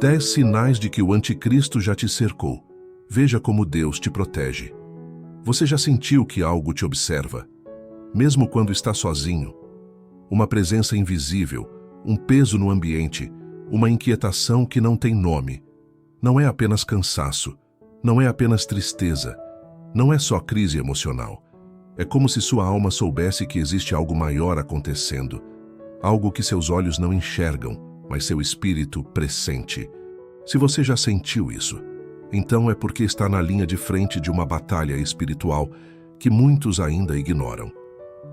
10 sinais de que o anticristo já te cercou. Veja como Deus te protege. Você já sentiu que algo te observa? Mesmo quando está sozinho? Uma presença invisível, um peso no ambiente, uma inquietação que não tem nome. Não é apenas cansaço, não é apenas tristeza, não é só crise emocional. É como se sua alma soubesse que existe algo maior acontecendo, algo que seus olhos não enxergam, mas seu espírito pressente. Se você já sentiu isso, então é porque está na linha de frente de uma batalha espiritual que muitos ainda ignoram.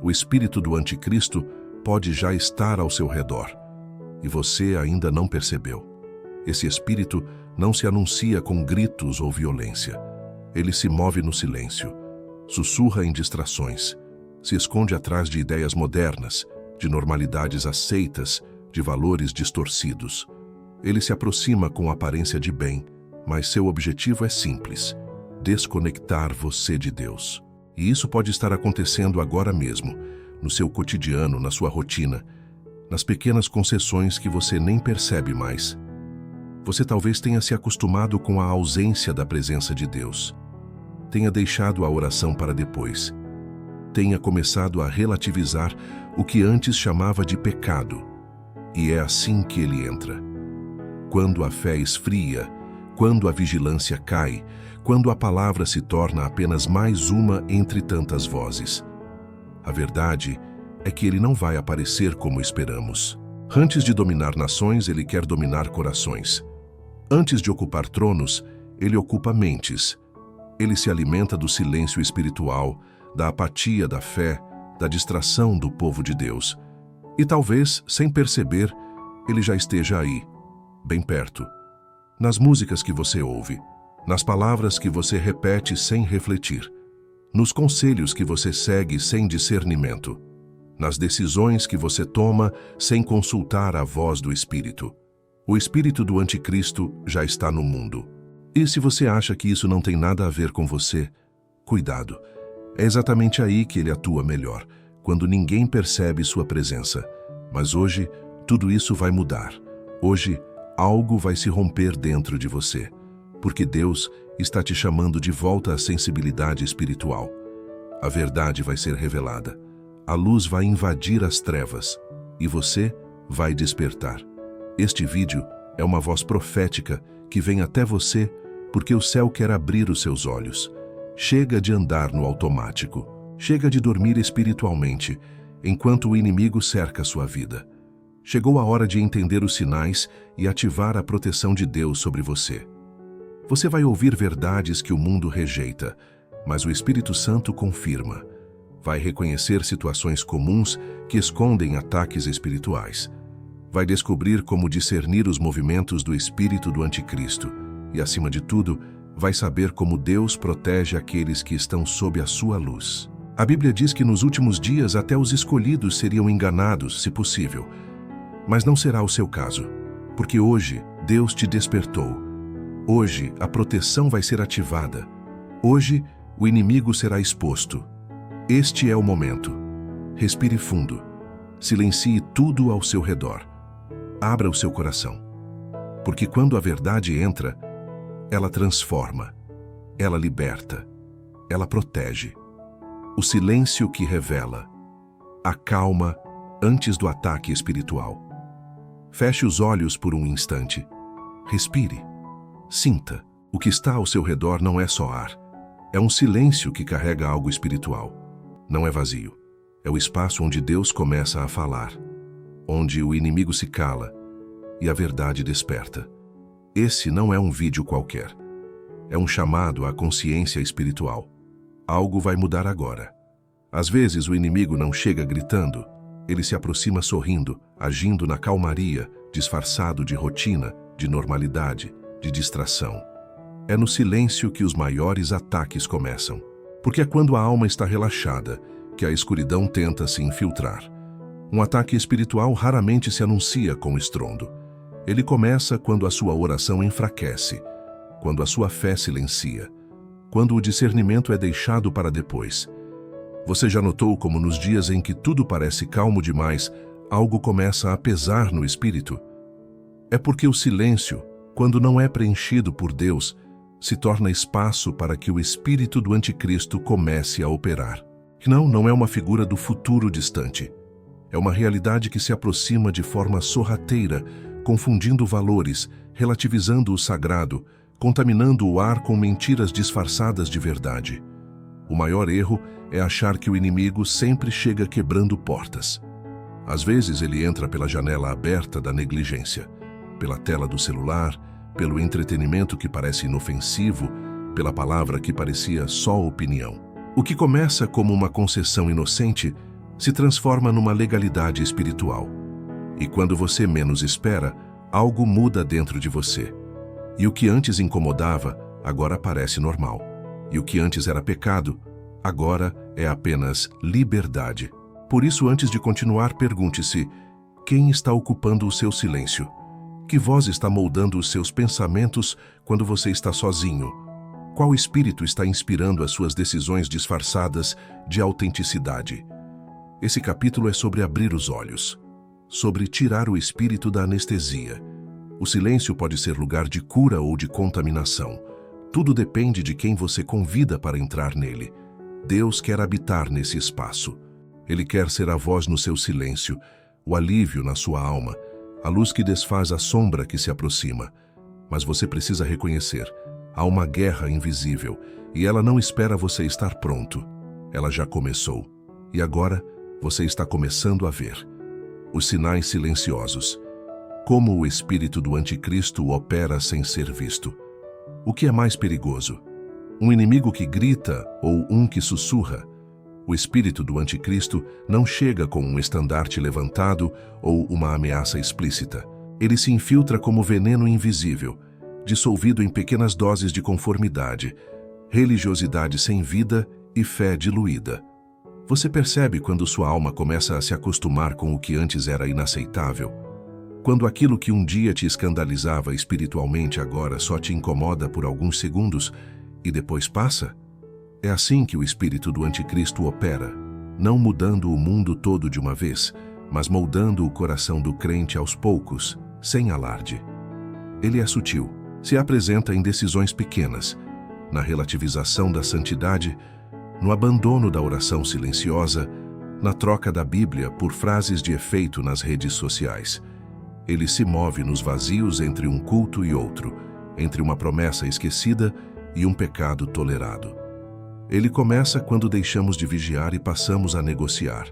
O espírito do anticristo pode já estar ao seu redor, e você ainda não percebeu. Esse espírito não se anuncia com gritos ou violência. Ele se move no silêncio, sussurra em distrações, se esconde atrás de ideias modernas, de normalidades aceitas, de valores distorcidos. Ele se aproxima com aparência de bem, mas seu objetivo é simples: desconectar você de Deus. E isso pode estar acontecendo agora mesmo, no seu cotidiano, na sua rotina, nas pequenas concessões que você nem percebe mais. Você talvez tenha se acostumado com a ausência da presença de Deus. Tenha deixado a oração para depois. Tenha começado a relativizar o que antes chamava de pecado. E é assim que ele entra. Quando a fé esfria, quando a vigilância cai, quando a palavra se torna apenas mais uma entre tantas vozes. A verdade é que ele não vai aparecer como esperamos. Antes de dominar nações, ele quer dominar corações. Antes de ocupar tronos, ele ocupa mentes. Ele se alimenta do silêncio espiritual, da apatia da fé, da distração do povo de Deus. E talvez, sem perceber, ele já esteja aí, bem perto. Nas músicas que você ouve, nas palavras que você repete sem refletir, nos conselhos que você segue sem discernimento, nas decisões que você toma sem consultar a voz do Espírito. O espírito do anticristo já está no mundo. E se você acha que isso não tem nada a ver com você, cuidado. É exatamente aí que ele atua melhor, quando ninguém percebe sua presença. Mas hoje, tudo isso vai mudar. Hoje, algo vai se romper dentro de você, porque Deus está te chamando de volta à sensibilidade espiritual. A verdade vai ser revelada. A luz vai invadir as trevas e você vai despertar. Este vídeo é uma voz profética que vem até você porque o céu quer abrir os seus olhos. Chega de andar no automático. Chega de dormir espiritualmente enquanto o inimigo cerca sua vida. Chegou a hora de entender os sinais e ativar a proteção de Deus sobre você. Você vai ouvir verdades que o mundo rejeita, mas o Espírito Santo confirma. Vai reconhecer situações comuns que escondem ataques espirituais. Vai descobrir como discernir os movimentos do espírito do anticristo e, acima de tudo, vai saber como Deus protege aqueles que estão sob a sua luz. A Bíblia diz que nos últimos dias até os escolhidos seriam enganados, se possível. Mas não será o seu caso, porque hoje Deus te despertou. Hoje a proteção vai ser ativada. Hoje o inimigo será exposto. Este é o momento. Respire fundo. Silencie tudo ao seu redor. Abra o seu coração. Porque quando a verdade entra, ela transforma, ela liberta, ela protege. O silêncio que revela, acalma antes do ataque espiritual. Feche os olhos por um instante. Respire. Sinta. O que está ao seu redor não é só ar. É um silêncio que carrega algo espiritual. Não é vazio. É o espaço onde Deus começa a falar, onde o inimigo se cala e a verdade desperta. Esse não é um vídeo qualquer. É um chamado à consciência espiritual. Algo vai mudar agora. Às vezes o inimigo não chega gritando, ele se aproxima sorrindo, agindo na calmaria, disfarçado de rotina, de normalidade, de distração. É no silêncio que os maiores ataques começam, porque é quando a alma está relaxada que a escuridão tenta se infiltrar. Um ataque espiritual raramente se anuncia com estrondo. Ele começa quando a sua oração enfraquece, quando a sua fé silencia, quando o discernimento é deixado para depois. Você já notou como nos dias em que tudo parece calmo demais, algo começa a pesar no espírito? É porque o silêncio, quando não é preenchido por Deus, se torna espaço para que o espírito do anticristo comece a operar. Não é uma figura do futuro distante. É uma realidade que se aproxima de forma sorrateira, confundindo valores, relativizando o sagrado, contaminando o ar com mentiras disfarçadas de verdade. O maior erro é achar que o inimigo sempre chega quebrando portas. Às vezes ele entra pela janela aberta da negligência, pela tela do celular, pelo entretenimento que parece inofensivo, pela palavra que parecia só opinião. O que começa como uma concessão inocente se transforma numa legalidade espiritual. E quando você menos espera, algo muda dentro de você. E o que antes incomodava, agora parece normal. E o que antes era pecado, agora é apenas liberdade. Por isso, antes de continuar, pergunte-se: quem está ocupando o seu silêncio? Que voz está moldando os seus pensamentos quando você está sozinho? Qual espírito está inspirando as suas decisões disfarçadas de autenticidade? Esse capítulo é sobre abrir os olhos, sobre tirar o espírito da anestesia. O silêncio pode ser lugar de cura ou de contaminação. Tudo depende de quem você convida para entrar nele. Deus quer habitar nesse espaço. Ele quer ser a voz no seu silêncio, o alívio na sua alma, a luz que desfaz a sombra que se aproxima. Mas você precisa reconhecer, há uma guerra invisível e ela não espera você estar pronto. Ela já começou. E agora, você está começando a ver. Os sinais silenciosos. Como o espírito do anticristo opera sem ser visto. O que é mais perigoso? Um inimigo que grita ou um que sussurra? O espírito do anticristo não chega com um estandarte levantado ou uma ameaça explícita. Ele se infiltra como veneno invisível, dissolvido em pequenas doses de conformidade, religiosidade sem vida e fé diluída. Você percebe quando sua alma começa a se acostumar com o que antes era inaceitável? Quando aquilo que um dia te escandalizava espiritualmente agora só te incomoda por alguns segundos e depois passa? É assim que o espírito do anticristo opera, não mudando o mundo todo de uma vez, mas moldando o coração do crente aos poucos, sem alarde. Ele é sutil, se apresenta em decisões pequenas, na relativização da santidade, no abandono da oração silenciosa, na troca da Bíblia por frases de efeito nas redes sociais. Ele se move nos vazios entre um culto e outro, entre uma promessa esquecida e um pecado tolerado. Ele começa quando deixamos de vigiar e passamos a negociar.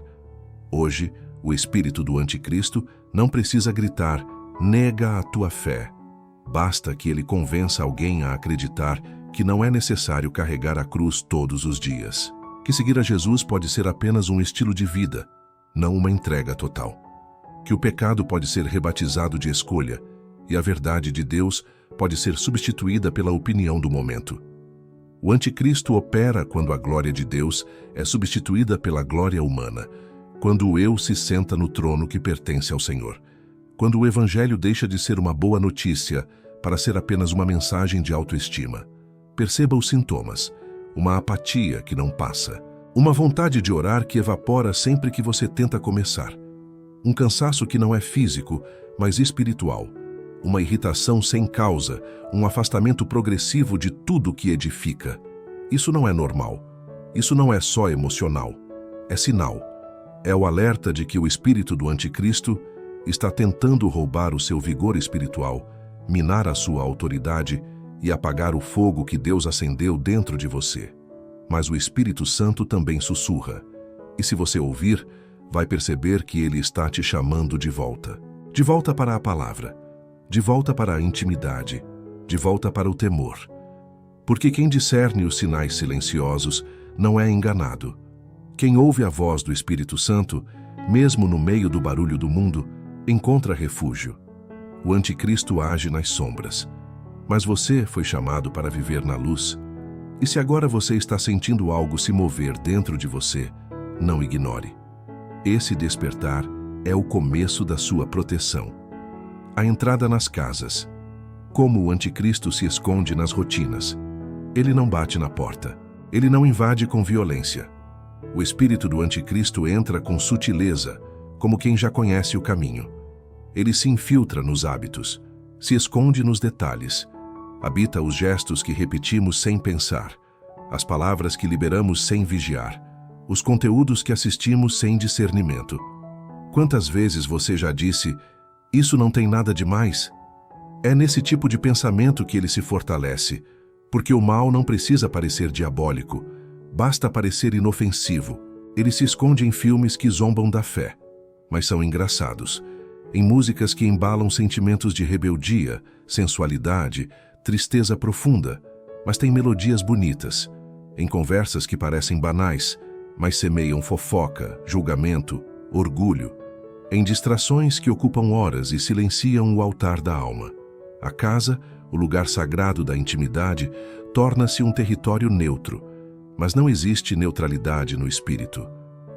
Hoje, o espírito do anticristo não precisa gritar: nega a tua fé. Basta que ele convença alguém a acreditar que não é necessário carregar a cruz todos os dias. Que seguir a Jesus pode ser apenas um estilo de vida, não uma entrega total. Que o pecado pode ser rebatizado de escolha e a verdade de Deus pode ser substituída pela opinião do momento. O anticristo opera quando a glória de Deus é substituída pela glória humana, quando o eu se senta no trono que pertence ao Senhor, quando o evangelho deixa de ser uma boa notícia para ser apenas uma mensagem de autoestima. Perceba os sintomas: uma apatia que não passa, uma vontade de orar que evapora sempre que você tenta começar, um cansaço que não é físico, mas espiritual, uma irritação sem causa, um afastamento progressivo de tudo que edifica. Isso não é normal. Isso não é só emocional. É sinal. É o alerta de que o espírito do anticristo está tentando roubar o seu vigor espiritual, minar a sua autoridade e apagar o fogo que Deus acendeu dentro de você. Mas o Espírito Santo também sussurra. E se você ouvir, vai perceber que ele está te chamando de volta. De volta para a palavra. De volta para a intimidade, de volta para o temor. Porque quem discerne os sinais silenciosos não é enganado. Quem ouve a voz do Espírito Santo, mesmo no meio do barulho do mundo, encontra refúgio. O anticristo age nas sombras. Mas você foi chamado para viver na luz. E se agora você está sentindo algo se mover dentro de você, não ignore. Esse despertar é o começo da sua proteção. A entrada nas casas. Como o anticristo se esconde nas rotinas. Ele não bate na porta. Ele não invade com violência. O espírito do anticristo entra com sutileza, como quem já conhece o caminho. Ele se infiltra nos hábitos, Se esconde nos detalhes. Habita os gestos que repetimos sem pensar, as palavras que liberamos sem vigiar, os conteúdos que assistimos sem discernimento. Quantas vezes você já disse, isso não tem nada de mais? É nesse tipo de pensamento que ele se fortalece, porque o mal não precisa parecer diabólico, basta parecer inofensivo. Ele se esconde em filmes que zombam da fé, mas são engraçados, em músicas que embalam sentimentos de rebeldia, sensualidade, tristeza profunda, mas têm melodias bonitas, em conversas que parecem banais, mas semeiam fofoca, julgamento, orgulho, em distrações que ocupam horas e silenciam o altar da alma. A casa, o lugar sagrado da intimidade, torna-se um território neutro, mas não existe neutralidade no espírito.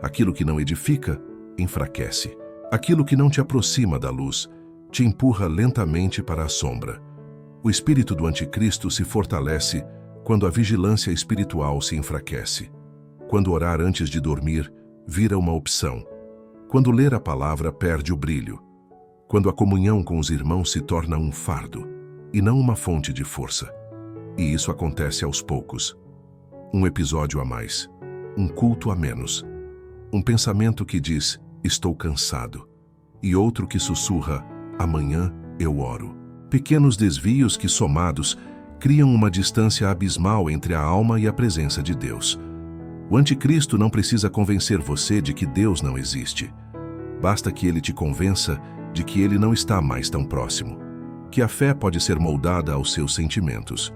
Aquilo que não edifica, enfraquece. Aquilo que não te aproxima da luz, te empurra lentamente para a sombra. O espírito do anticristo se fortalece quando a vigilância espiritual se enfraquece. Quando orar antes de dormir vira uma opção. Quando ler a palavra perde o brilho. Quando a comunhão com os irmãos se torna um fardo e não uma fonte de força. E isso acontece aos poucos. Um episódio a mais, um culto a menos, um pensamento que diz, estou cansado, e outro que sussurra, amanhã eu oro. Pequenos desvios que, somados, criam uma distância abismal entre a alma e a presença de Deus. O anticristo não precisa convencer você de que Deus não existe. Basta que ele te convença de que ele não está mais tão próximo, que a fé pode ser moldada aos seus sentimentos,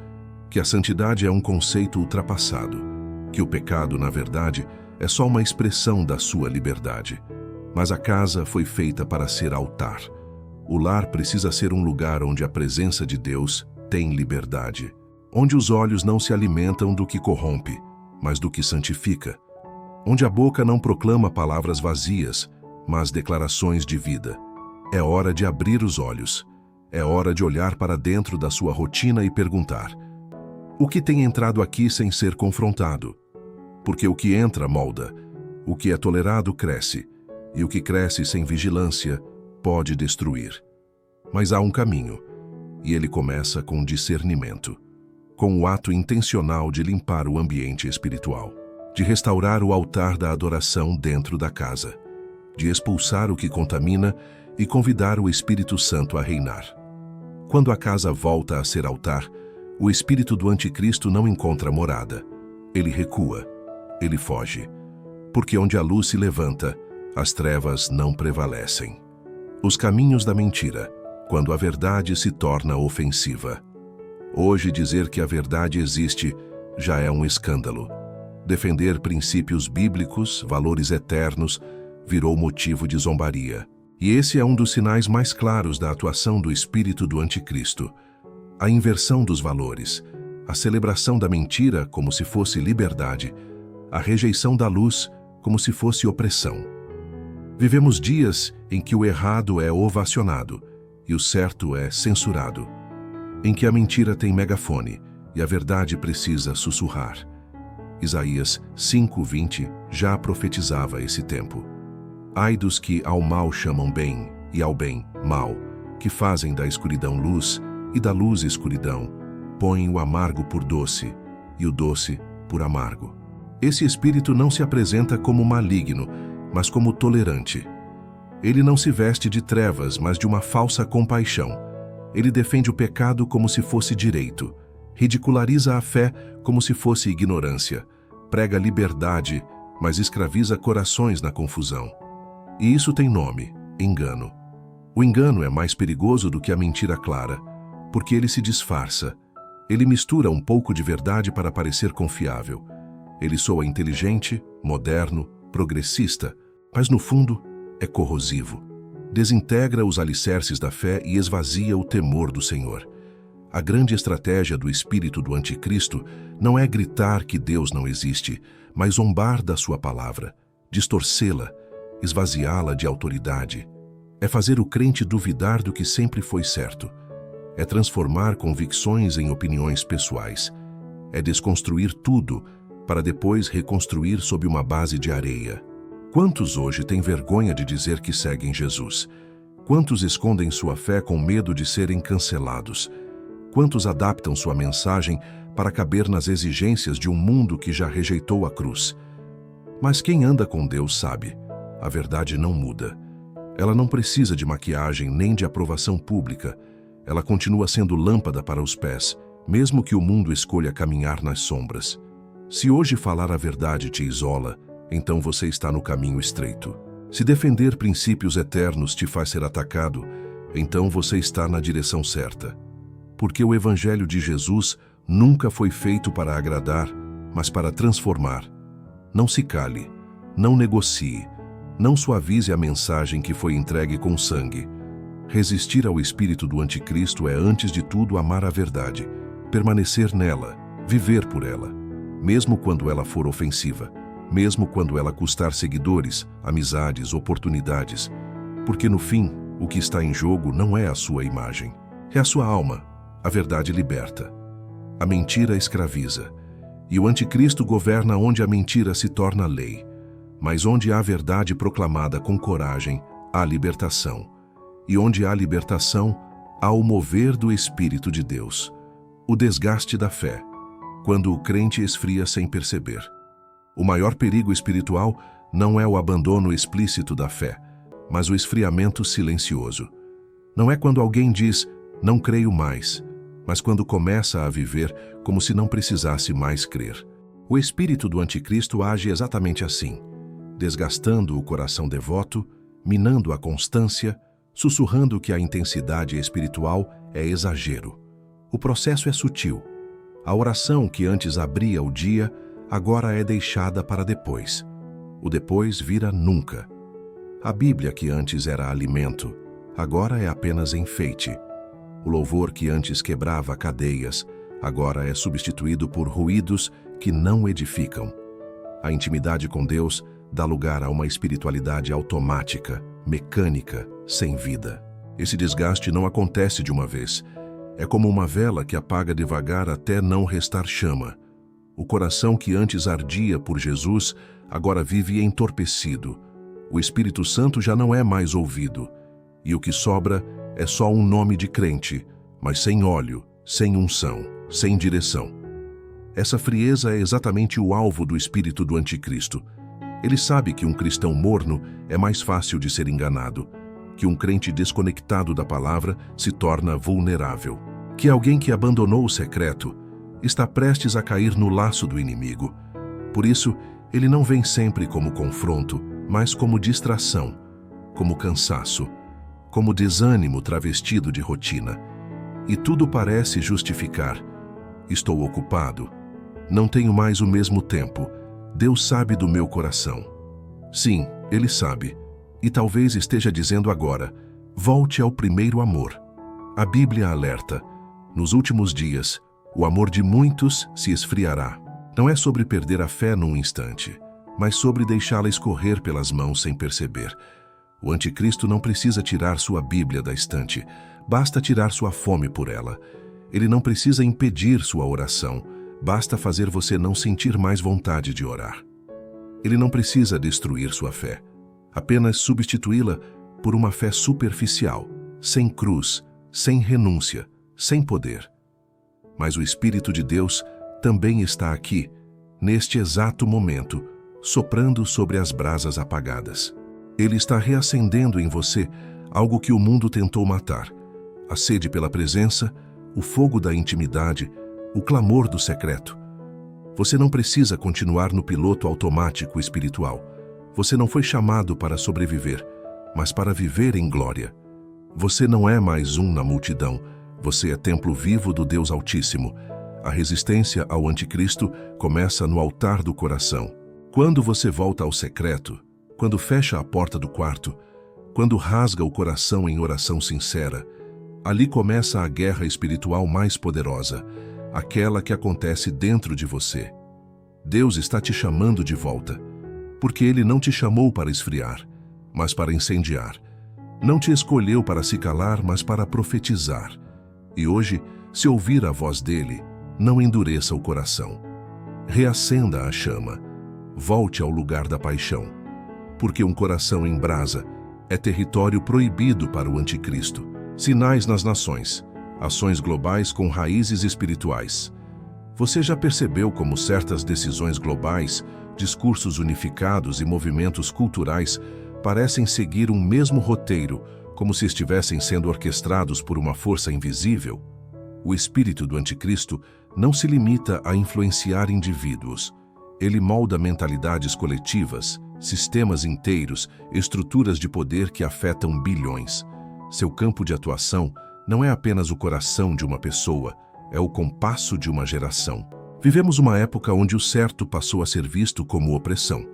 que a santidade é um conceito ultrapassado, que o pecado, na verdade, é só uma expressão da sua liberdade. Mas a casa foi feita para ser altar. O lar precisa ser um lugar onde a presença de Deus tem liberdade, onde os olhos não se alimentam do que corrompe, mas do que santifica, onde a boca não proclama palavras vazias, mas declarações de vida. É hora de abrir os olhos. É hora de olhar para dentro da sua rotina e perguntar: o que tem entrado aqui sem ser confrontado? Porque o que entra molda, o que é tolerado cresce, e o que cresce sem vigilância pode destruir. Mas há um caminho, e ele começa com discernimento, com o ato intencional de limpar o ambiente espiritual, de restaurar o altar da adoração dentro da casa, de expulsar o que contamina e convidar o Espírito Santo a reinar. Quando a casa volta a ser altar, o espírito do anticristo não encontra morada. Ele recua, ele foge, porque onde a luz se levanta, as trevas não prevalecem. Os caminhos da mentira, quando a verdade se torna ofensiva. Hoje dizer que a verdade existe já é um escândalo. Defender princípios bíblicos, valores eternos, virou motivo de zombaria. E esse é um dos sinais mais claros da atuação do espírito do anticristo. A inversão dos valores, a celebração da mentira como se fosse liberdade, a rejeição da luz como se fosse opressão. Vivemos dias em que o errado é ovacionado e o certo é censurado, em que a mentira tem megafone e a verdade precisa sussurrar. Isaías 5:20 já profetizava esse tempo. Ai dos que ao mal chamam bem e ao bem mal, que fazem da escuridão luz e da luz escuridão, põem o amargo por doce e o doce por amargo. Esse espírito não se apresenta como maligno, mas como tolerante. Ele não se veste de trevas, mas de uma falsa compaixão. Ele defende o pecado como se fosse direito, ridiculariza a fé como se fosse ignorância, prega liberdade, mas escraviza corações na confusão. E isso tem nome: engano. O engano é mais perigoso do que a mentira clara, porque ele se disfarça. Ele mistura um pouco de verdade para parecer confiável. Ele soa inteligente, moderno, progressista, mas no fundo é corrosivo. Desintegra os alicerces da fé e esvazia o temor do Senhor. A grande estratégia do espírito do anticristo não é gritar que Deus não existe, mas zombar da sua palavra, distorcê-la, esvaziá-la de autoridade. É fazer o crente duvidar do que sempre foi certo. É transformar convicções em opiniões pessoais. É desconstruir tudo para depois reconstruir sob uma base de areia. Quantos hoje têm vergonha de dizer que seguem Jesus, Quantos escondem sua fé com medo de serem cancelados? Quantos adaptam sua mensagem para caber nas exigências de um mundo que já rejeitou a cruz? Mas quem anda com Deus sabe, a verdade não muda. Ela não precisa de maquiagem nem de aprovação pública. Ela continua sendo lâmpada para os pés, mesmo que o mundo escolha caminhar nas sombras. Se hoje falar a verdade te isola, então você está no caminho estreito. Se defender princípios eternos te faz ser atacado, então você está na direção certa. Porque o Evangelho de Jesus nunca foi feito para agradar, mas para transformar. Não se cale, não negocie, não suavize a mensagem que foi entregue com sangue. Resistir ao espírito do anticristo é, antes de tudo, amar a verdade, permanecer nela, viver por ela, mesmo quando ela for ofensiva, mesmo quando ela custar seguidores, amizades, oportunidades, porque no fim, o que está em jogo não é a sua imagem, é a sua alma. A verdade liberta. A mentira escraviza. E o anticristo governa onde a mentira se torna lei. Mas onde há verdade proclamada com coragem, há libertação. E onde há libertação, há o mover do Espírito de Deus. O desgaste da fé, quando o crente esfria sem perceber. O maior perigo espiritual não é o abandono explícito da fé, mas o esfriamento silencioso. Não é quando alguém diz, não creio mais, mas quando começa a viver como se não precisasse mais crer. O espírito do anticristo age exatamente assim, desgastando o coração devoto, minando a constância, sussurrando que a intensidade espiritual é exagero. O processo é sutil. A oração que antes abria o dia, agora é deixada para depois. O depois vira nunca. A Bíblia que antes era alimento, agora é apenas enfeite. O louvor que antes quebrava cadeias, agora é substituído por ruídos que não edificam. A intimidade com Deus dá lugar a uma espiritualidade automática, mecânica, sem vida. Esse desgaste não acontece de uma vez. É como uma vela que apaga devagar até não restar chama. O coração que antes ardia por Jesus, agora vive entorpecido. O Espírito Santo já não é mais ouvido. E o que sobra é só um nome de crente, mas sem óleo, sem unção, sem direção. Essa frieza é exatamente o alvo do espírito do anticristo. Ele sabe que um cristão morno é mais fácil de ser enganado, que um crente desconectado da palavra se torna vulnerável, que alguém que abandonou o secreto está prestes a cair no laço do inimigo. Por isso, ele não vem sempre como confronto, mas como distração, como cansaço, como desânimo travestido de rotina. E tudo parece justificar. Estou ocupado. Não tenho mais o mesmo tempo. Deus sabe do meu coração. Sim, Ele sabe. E talvez esteja dizendo agora, volte ao primeiro amor. A Bíblia alerta. Nos últimos dias, o amor de muitos se esfriará. Não é sobre perder a fé num instante, mas sobre deixá-la escorrer pelas mãos sem perceber. O anticristo não precisa tirar sua Bíblia da estante, basta tirar sua fome por ela. Ele não precisa impedir sua oração, basta fazer você não sentir mais vontade de orar. Ele não precisa destruir sua fé, apenas substituí-la por uma fé superficial, sem cruz, sem renúncia, sem poder. Mas o Espírito de Deus também está aqui, neste exato momento, soprando sobre as brasas apagadas. Ele está reacendendo em você algo que o mundo tentou matar. A sede pela presença, o fogo da intimidade, o clamor do secreto. Você não precisa continuar no piloto automático espiritual. Você não foi chamado para sobreviver, mas para viver em glória. Você não é mais um na multidão. Você é templo vivo do Deus Altíssimo. A resistência ao anticristo começa no altar do coração. Quando você volta ao secreto, quando fecha a porta do quarto, quando rasga o coração em oração sincera, ali começa a guerra espiritual mais poderosa, aquela que acontece dentro de você. Deus está te chamando de volta, porque Ele não te chamou para esfriar, mas para incendiar. Não te escolheu para se calar, mas para profetizar. E hoje, se ouvir a voz dEle, não endureça o coração. Reacenda a chama. Volte ao lugar da paixão. Porque um coração em brasa é território proibido para o anticristo. Sinais nas nações. Ações globais com raízes espirituais. Você já percebeu como certas decisões globais, discursos unificados e movimentos culturais parecem seguir um mesmo roteiro, como se estivessem sendo orquestrados por uma força invisível? O espírito do anticristo não se limita a influenciar indivíduos. Ele molda mentalidades coletivas, sistemas inteiros, estruturas de poder que afetam bilhões. Seu campo de atuação não é apenas o coração de uma pessoa, é o compasso de uma geração. Vivemos uma época onde o certo passou a ser visto como opressão,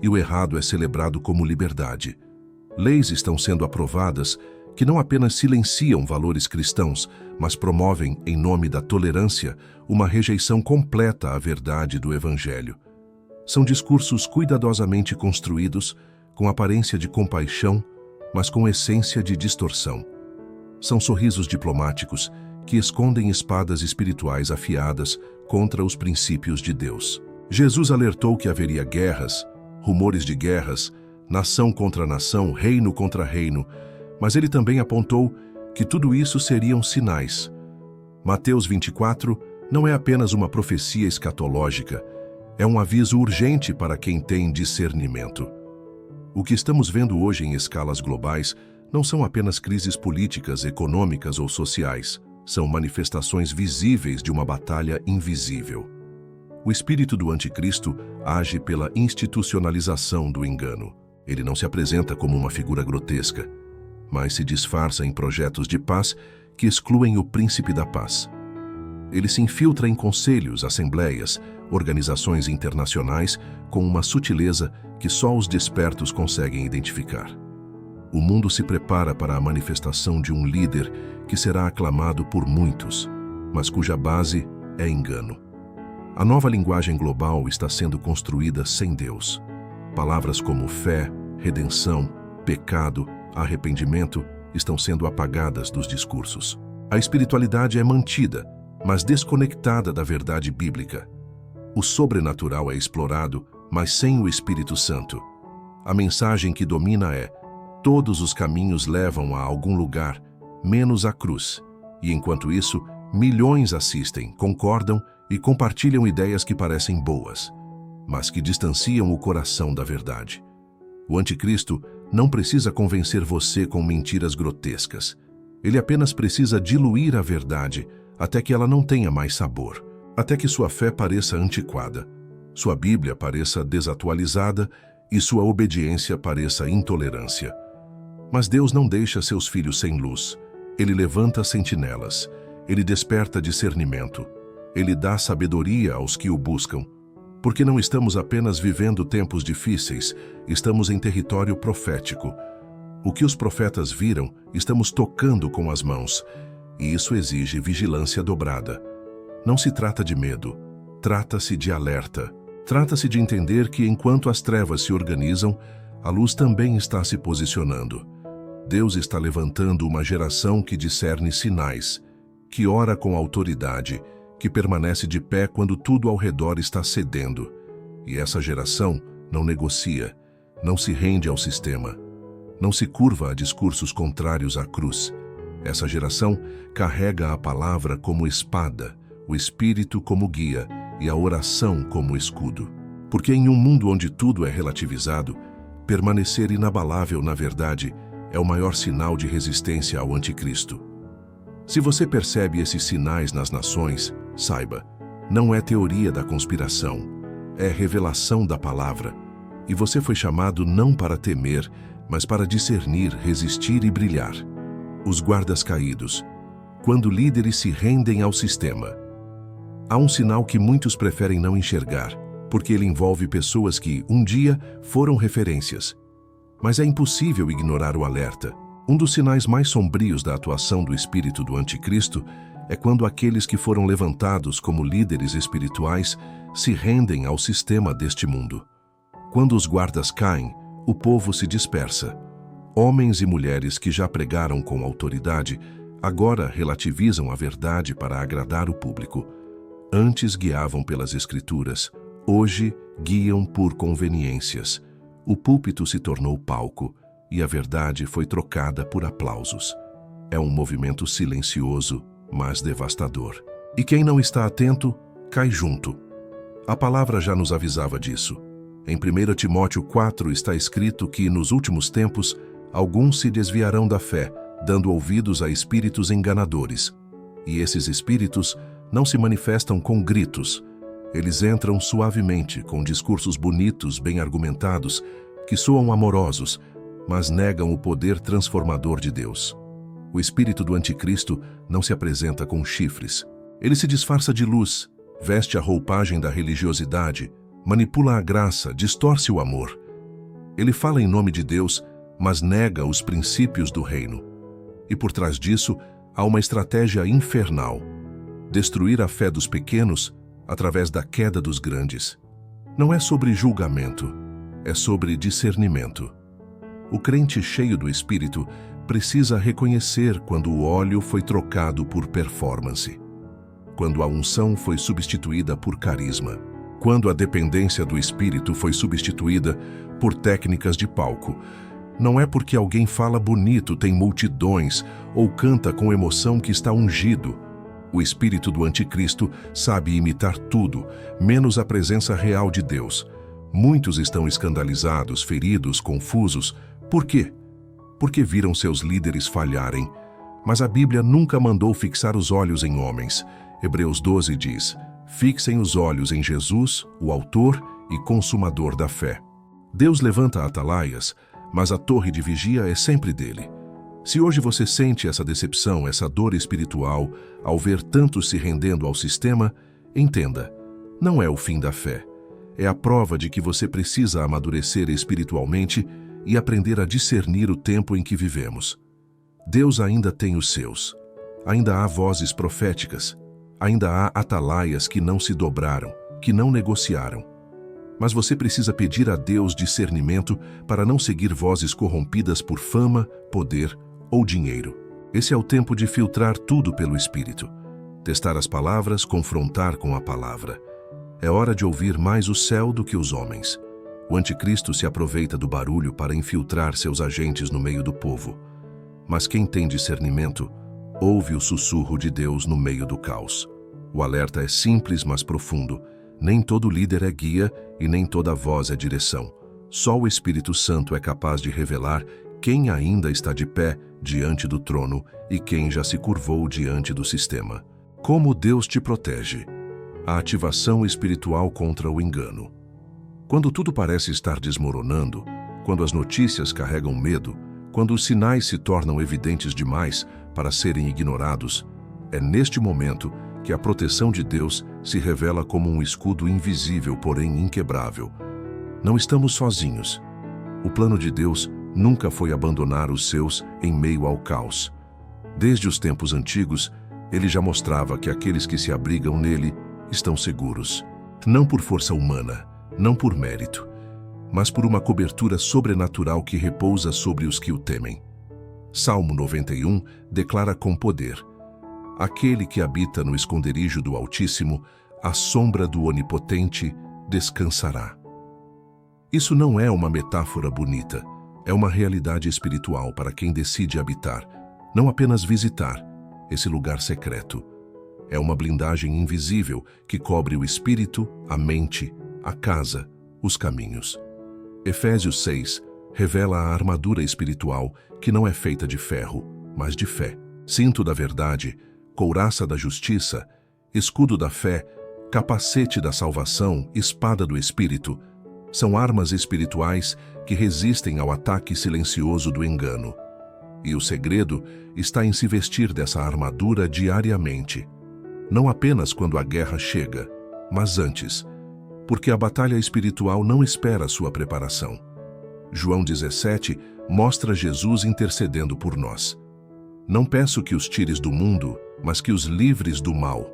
e o errado é celebrado como liberdade. Leis estão sendo aprovadas que não apenas silenciam valores cristãos, mas promovem, em nome da tolerância, uma rejeição completa à verdade do Evangelho. São discursos cuidadosamente construídos, com aparência de compaixão, mas com essência de distorção. São sorrisos diplomáticos que escondem espadas espirituais afiadas contra os princípios de Deus. Jesus alertou que haveria guerras, rumores de guerras, nação contra nação, reino contra reino, mas ele também apontou que tudo isso seriam sinais. Mateus 24 não é apenas uma profecia escatológica, é um aviso urgente para quem tem discernimento. O que estamos vendo hoje em escalas globais não são apenas crises políticas, econômicas ou sociais, são manifestações visíveis de uma batalha invisível. O espírito do anticristo age pela institucionalização do engano. Ele não se apresenta como uma figura grotesca, mas se disfarça em projetos de paz que excluem o príncipe da paz. Ele se infiltra em conselhos, assembleias, organizações internacionais com uma sutileza que só os despertos conseguem identificar. O mundo se prepara para a manifestação de um líder que será aclamado por muitos, mas cuja base é engano. A nova linguagem global está sendo construída sem Deus. Palavras como fé, redenção, pecado, arrependimento estão sendo apagadas dos discursos. A espiritualidade é mantida, mas desconectada da verdade bíblica. O sobrenatural é explorado, mas sem o Espírito Santo. A mensagem que domina é: todos os caminhos levam a algum lugar, menos a cruz. E enquanto isso, milhões assistem, concordam e compartilham ideias que parecem boas, mas que distanciam o coração da verdade. O anticristo não precisa convencer você com mentiras grotescas. Ele apenas precisa diluir a verdade até que ela não tenha mais sabor, até que sua fé pareça antiquada, sua Bíblia pareça desatualizada e sua obediência pareça intolerância. Mas Deus não deixa seus filhos sem luz. Ele levanta sentinelas, ele desperta discernimento, ele dá sabedoria aos que o buscam. Porque não estamos apenas vivendo tempos difíceis, estamos em território profético. O que os profetas viram, estamos tocando com as mãos, e isso exige vigilância dobrada. Não se trata de medo, trata-se de alerta. Trata-se de entender que enquanto as trevas se organizam, a luz também está se posicionando. Deus está levantando uma geração que discerne sinais, que ora com autoridade, que permanece de pé quando tudo ao redor está cedendo. E essa geração não negocia, não se rende ao sistema, não se curva a discursos contrários à cruz. Essa geração carrega a palavra como espada, o Espírito como guia e a oração como escudo. Porque em um mundo onde tudo é relativizado, permanecer inabalável na verdade é o maior sinal de resistência ao anticristo. Se você percebe esses sinais nas nações, saiba, não é teoria da conspiração, é revelação da palavra. E você foi chamado não para temer, mas para discernir, resistir e brilhar. Os guardas caídos, quando líderes se rendem ao sistema. Há um sinal que muitos preferem não enxergar, porque ele envolve pessoas que, um dia, foram referências. Mas é impossível ignorar o alerta. Um dos sinais mais sombrios da atuação do espírito do anticristo é quando aqueles que foram levantados como líderes espirituais se rendem ao sistema deste mundo. Quando os guardas caem, o povo se dispersa. Homens e mulheres que já pregaram com autoridade agora relativizam a verdade para agradar o público. Antes guiavam pelas Escrituras, hoje guiam por conveniências. O púlpito se tornou palco e a verdade foi trocada por aplausos. É um movimento silencioso, mas devastador. E quem não está atento, cai junto. A palavra já nos avisava disso. Em 1 Timóteo 4 está escrito que, nos últimos tempos, alguns se desviarão da fé, dando ouvidos a espíritos enganadores. E esses espíritos não se manifestam com gritos. Eles entram suavemente, com discursos bonitos, bem argumentados, que soam amorosos, mas negam o poder transformador de Deus. O espírito do anticristo não se apresenta com chifres. Ele se disfarça de luz, veste a roupagem da religiosidade, manipula a graça, distorce o amor. Ele fala em nome de Deus, mas nega os princípios do reino. E por trás disso, há uma estratégia infernal: destruir a fé dos pequenos através da queda dos grandes. Não é sobre julgamento, é sobre discernimento. O crente cheio do Espírito precisa reconhecer quando o óleo foi trocado por performance, quando a unção foi substituída por carisma, quando a dependência do Espírito foi substituída por técnicas de palco. Não é porque alguém fala bonito, tem multidões ou canta com emoção que está ungido. O espírito do anticristo sabe imitar tudo, menos a presença real de Deus. Muitos estão escandalizados, feridos, confusos. Por quê? Porque viram seus líderes falharem. Mas a Bíblia nunca mandou fixar os olhos em homens. Hebreus 12 diz: fixem os olhos em Jesus, o autor e consumador da fé. Deus levanta atalaias, mas a torre de vigia é sempre dele. Se hoje você sente essa decepção, essa dor espiritual, ao ver tantos se rendendo ao sistema, entenda, não é o fim da fé. É a prova de que você precisa amadurecer espiritualmente e aprender a discernir o tempo em que vivemos. Deus ainda tem os seus. Ainda há vozes proféticas. Ainda há atalaias que não se dobraram, que não negociaram. Mas você precisa pedir a Deus discernimento para não seguir vozes corrompidas por fama, poder ou dinheiro. Esse é o tempo de filtrar tudo pelo Espírito. Testar as palavras, confrontar com a palavra. É hora de ouvir mais o céu do que os homens. O anticristo se aproveita do barulho para infiltrar seus agentes no meio do povo. Mas quem tem discernimento, ouve o sussurro de Deus no meio do caos. O alerta é simples, mas profundo. Nem todo líder é guia e nem toda voz é direção. Só o Espírito Santo é capaz de revelar quem ainda está de pé diante do trono e quem já se curvou diante do sistema. Como Deus te protege? A ativação espiritual contra o engano. Quando tudo parece estar desmoronando, quando as notícias carregam medo, quando os sinais se tornam evidentes demais para serem ignorados, é neste momento que a proteção de Deus se revela como um escudo invisível, porém inquebrável. Não estamos sozinhos. O plano de Deus nunca foi abandonar os seus em meio ao caos. Desde os tempos antigos, ele já mostrava que aqueles que se abrigam nele estão seguros. Não por força humana, não por mérito, mas por uma cobertura sobrenatural que repousa sobre os que o temem. Salmo 91 declara com poder: aquele que habita no esconderijo do Altíssimo, à sombra do Onipotente, descansará. Isso não é uma metáfora bonita, é uma realidade espiritual para quem decide habitar, não apenas visitar, esse lugar secreto. É uma blindagem invisível que cobre o espírito, a mente, a casa, os caminhos. Efésios 6 revela a armadura espiritual que não é feita de ferro, mas de fé. Cinto da verdade, couraça da justiça, escudo da fé, capacete da salvação, espada do Espírito, são armas espirituais que resistem ao ataque silencioso do engano. E o segredo está em se vestir dessa armadura diariamente. Não apenas quando a guerra chega, mas antes, porque a batalha espiritual não espera sua preparação. João 17 mostra Jesus intercedendo por nós. Não peço que os tires do mundo, mas que os livres do mal.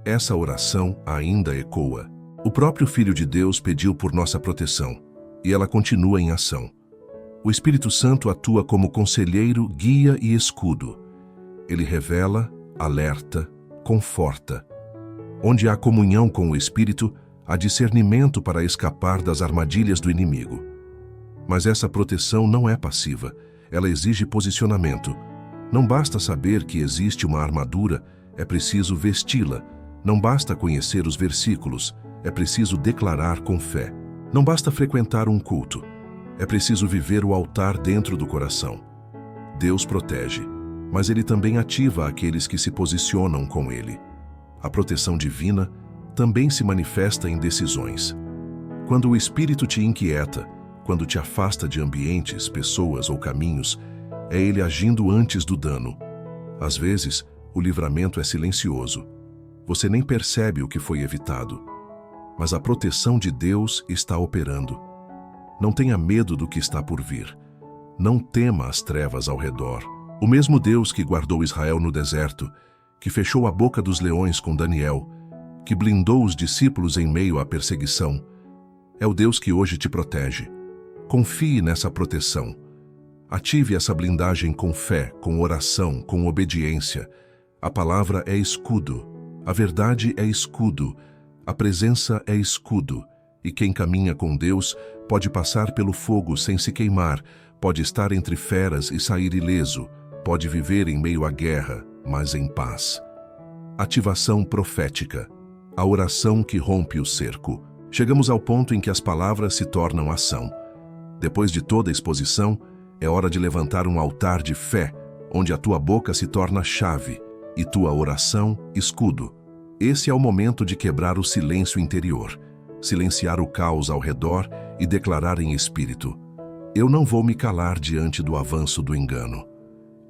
Essa oração ainda ecoa. O próprio Filho de Deus pediu por nossa proteção, e ela continua em ação. O Espírito Santo atua como conselheiro, guia e escudo. Ele revela, alerta, conforta. Onde há comunhão com o Espírito, há discernimento para escapar das armadilhas do inimigo. Mas essa proteção não é passiva, ela exige posicionamento. Não basta saber que existe uma armadura, é preciso vesti-la. Não basta conhecer os versículos, é preciso declarar com fé. Não basta frequentar um culto, é preciso viver o altar dentro do coração. Deus protege, mas Ele também ativa aqueles que se posicionam com Ele. A proteção divina também se manifesta em decisões. Quando o Espírito te inquieta, quando te afasta de ambientes, pessoas ou caminhos, é Ele agindo antes do dano. Às vezes, o livramento é silencioso. Você nem percebe o que foi evitado. Mas a proteção de Deus está operando. Não tenha medo do que está por vir. Não tema as trevas ao redor. O mesmo Deus que guardou Israel no deserto, que fechou a boca dos leões com Daniel, que blindou os discípulos em meio à perseguição, é o Deus que hoje te protege. Confie nessa proteção. Ative essa blindagem com fé, com oração, com obediência. A palavra é escudo. A verdade é escudo. A presença é escudo. E quem caminha com Deus pode passar pelo fogo sem se queimar, pode estar entre feras e sair ileso, pode viver em meio à guerra, mas em paz. Ativação profética. A oração que rompe o cerco. Chegamos ao ponto em que as palavras se tornam ação. Depois de toda a exposição, é hora de levantar um altar de fé, onde a tua boca se torna chave e tua oração escudo. Esse é o momento de quebrar o silêncio interior, silenciar o caos ao redor e declarar em espírito: eu não vou me calar diante do avanço do engano.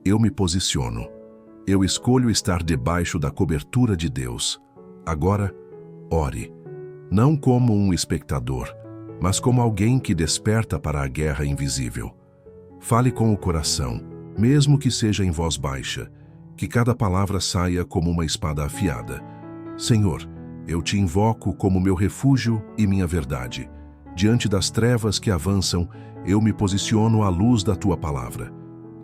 Eu me posiciono. Eu escolho estar debaixo da cobertura de Deus. Agora, ore. Não como um espectador, mas como alguém que desperta para a guerra invisível. Fale com o coração, mesmo que seja em voz baixa, que cada palavra saia como uma espada afiada. Senhor, eu te invoco como meu refúgio e minha verdade. Diante das trevas que avançam, eu me posiciono à luz da tua palavra.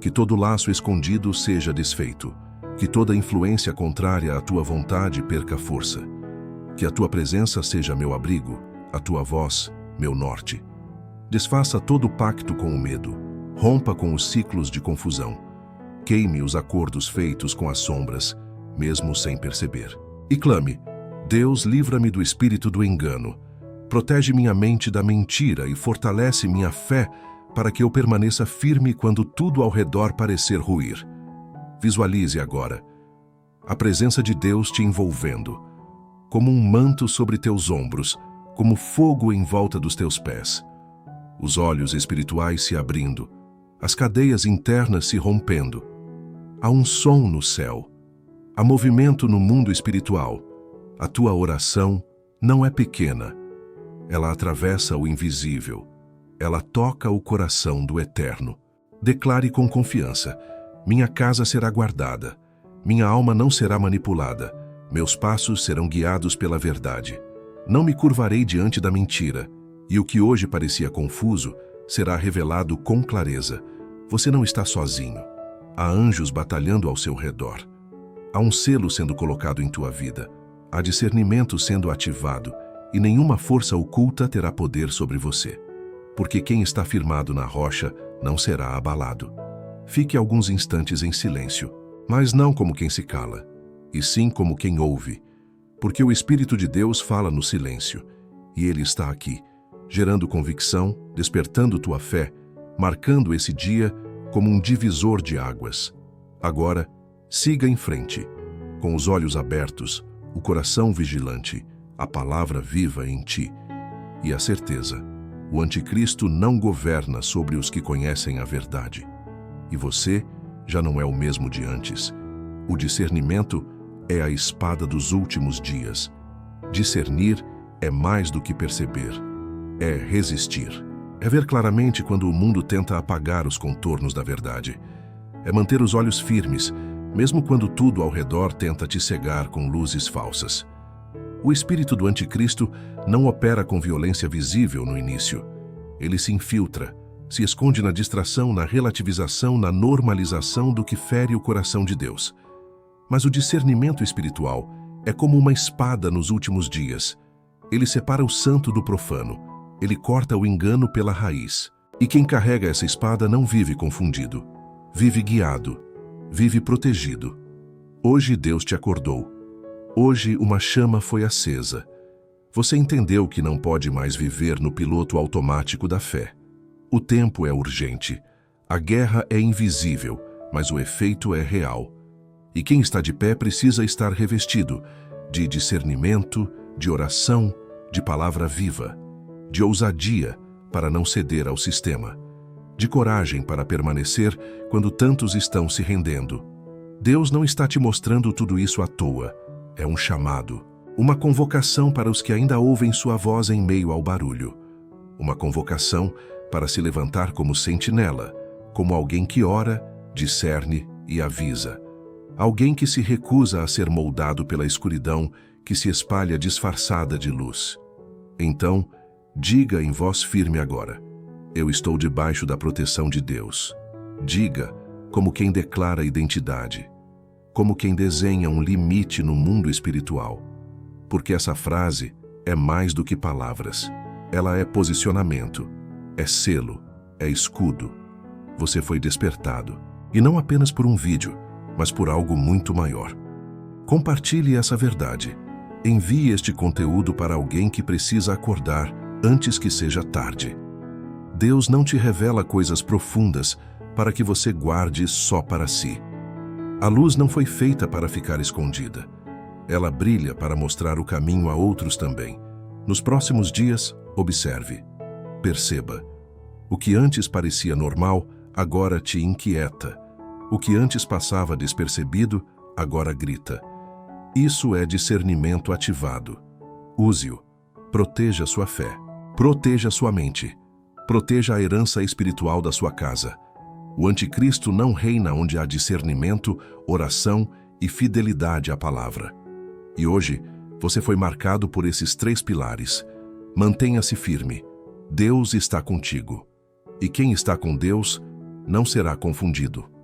Que todo laço escondido seja desfeito. Que toda influência contrária à tua vontade perca força. Que a tua presença seja meu abrigo, a tua voz, meu norte. Desfaça todo pacto com o medo. Rompa com os ciclos de confusão. Queime os acordos feitos com as sombras, mesmo sem perceber. E clame: Deus, livra-me do espírito do engano. Protege minha mente da mentira e fortalece minha fé para que eu permaneça firme quando tudo ao redor parecer ruir. Visualize agora a presença de Deus te envolvendo, como um manto sobre teus ombros, como fogo em volta dos teus pés. Os olhos espirituais se abrindo, as cadeias internas se rompendo. Há um som no céu, há movimento no mundo espiritual. A tua oração não é pequena. Ela atravessa o invisível. Ela toca o coração do eterno. Declare com confiança: minha casa será guardada. Minha alma não será manipulada. Meus passos serão guiados pela verdade. Não me curvarei diante da mentira. E o que hoje parecia confuso será revelado com clareza. Você não está sozinho. Há anjos batalhando ao seu redor. Há um selo sendo colocado em tua vida. Há discernimento sendo ativado. E nenhuma força oculta terá poder sobre você. Porque quem está firmado na rocha não será abalado. Fique alguns instantes em silêncio, mas não como quem se cala, e sim como quem ouve. Porque o Espírito de Deus fala no silêncio. E Ele está aqui, gerando convicção, despertando tua fé, marcando esse dia como um divisor de águas. Agora, siga em frente, com os olhos abertos, o coração vigilante, a palavra viva em ti. E a certeza: o anticristo não governa sobre os que conhecem a verdade. E você já não é o mesmo de antes. O discernimento é a espada dos últimos dias. Discernir é mais do que perceber. É resistir. É ver claramente quando o mundo tenta apagar os contornos da verdade. É manter os olhos firmes, mesmo quando tudo ao redor tenta te cegar com luzes falsas. O espírito do anticristo não opera com violência visível no início. Ele se infiltra, se esconde na distração, na relativização, na normalização do que fere o coração de Deus. Mas o discernimento espiritual é como uma espada nos últimos dias. Ele separa o santo do profano. Ele corta o engano pela raiz. E quem carrega essa espada não vive confundido, vive guiado, vive protegido. Hoje Deus te acordou. Hoje uma chama foi acesa. Você entendeu que não pode mais viver no piloto automático da fé. O tempo é urgente. A guerra é invisível, mas o efeito é real. E quem está de pé precisa estar revestido de discernimento, de oração, de palavra viva, de ousadia para não ceder ao sistema, de coragem para permanecer quando tantos estão se rendendo. Deus não está te mostrando tudo isso à toa. É um chamado, uma convocação para os que ainda ouvem sua voz em meio ao barulho. Uma convocação para se levantar como sentinela, como alguém que ora, discerne e avisa. Alguém que se recusa a ser moldado pela escuridão que se espalha disfarçada de luz. Então, diga em voz firme agora: eu estou debaixo da proteção de Deus. Diga, como quem declara identidade, como quem desenha um limite no mundo espiritual. Porque essa frase é mais do que palavras. Ela é posicionamento, é selo, é escudo. Você foi despertado, e não apenas por um vídeo, mas por algo muito maior. Compartilhe essa verdade. Envie este conteúdo para alguém que precisa acordar antes que seja tarde. Deus não te revela coisas profundas para que você guarde só para si. A luz não foi feita para ficar escondida. Ela brilha para mostrar o caminho a outros também. Nos próximos dias, observe. Perceba. O que antes parecia normal, agora te inquieta. O que antes passava despercebido, agora grita. Isso é discernimento ativado. Use-o. Proteja sua fé. Proteja sua mente. Proteja a herança espiritual da sua casa. O anticristo não reina onde há discernimento, oração e fidelidade à palavra. E hoje, você foi marcado por esses 3 pilares. Mantenha-se firme. Deus está contigo. E quem está com Deus não será confundido.